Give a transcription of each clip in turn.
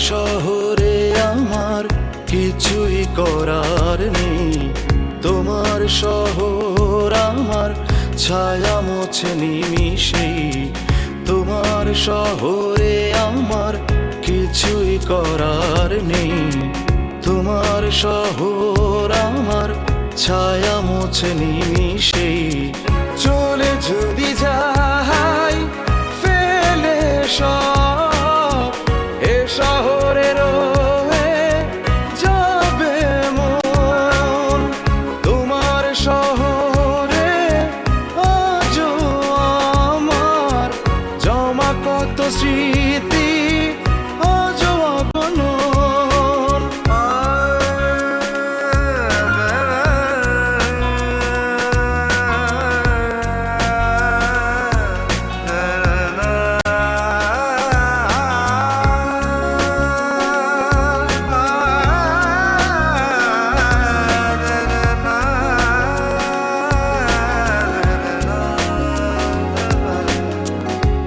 শহরে আমার কিছুই করার নেই। তোমার শহর আমার ছায়া মোছে নিমিষেই। তোমার শহরে আমার কিছুই করার নেই। তোমার শহর আমার ছায়া মোছে নিমিষেই। চলে যদি যাই ফেলে সব, এ শহরে রয়ে যাবে মন। তোমার শহরে আজও আমার জমা কত স্মৃতি আজও অগণন।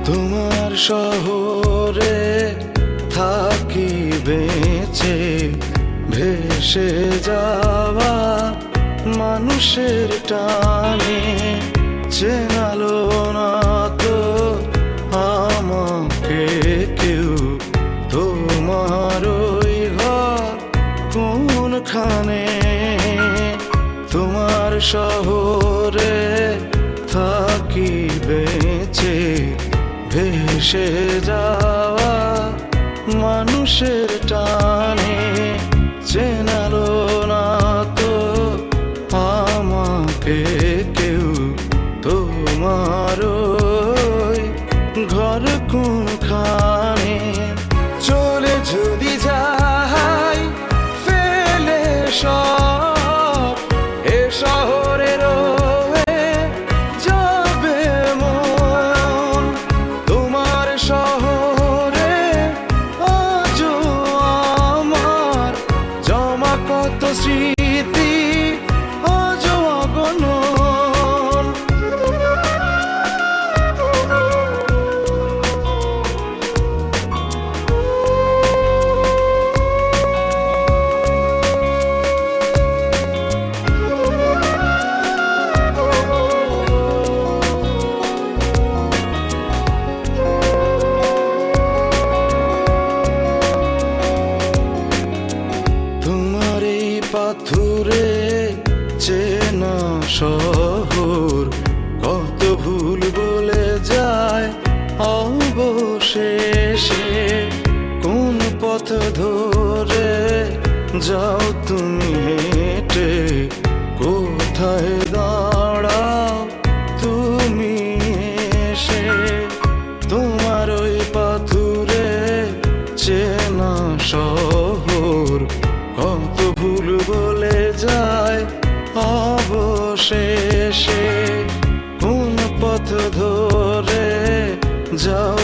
তোমার শহরে থাকি বেঁচে, ভেসে যাওয়া মানুষের টানে। চেনালো না তো আমাকে কেউ, তোমার ওই ঘর কোনখানে। তোমার শহরে থাকি বেঁচে, ভেসে যাওয়া মানুষের টানে। চেনালো না তো আমাকে কেউ, তোমার ওই ঘর কোনখানে। চলে যদি যাই ফেলে সব, এ শহরে রয়ে যাবে মন। তোমার শহরে আজও আমার জমা কত স্মৃতি আজও অগণন। তোমার এই পাথুরে চেনা শহর কত ভুল বলে যায় অবশেষে। কোন পথ ধরে যাও তুমি হেঁটে, কোথায় দাঁড়াও তুমি এসে। তোমার ওই পাথুরে চেনা শহর কত ভুল বলে যায় অবশেষে। কোন পথ ধরে যাও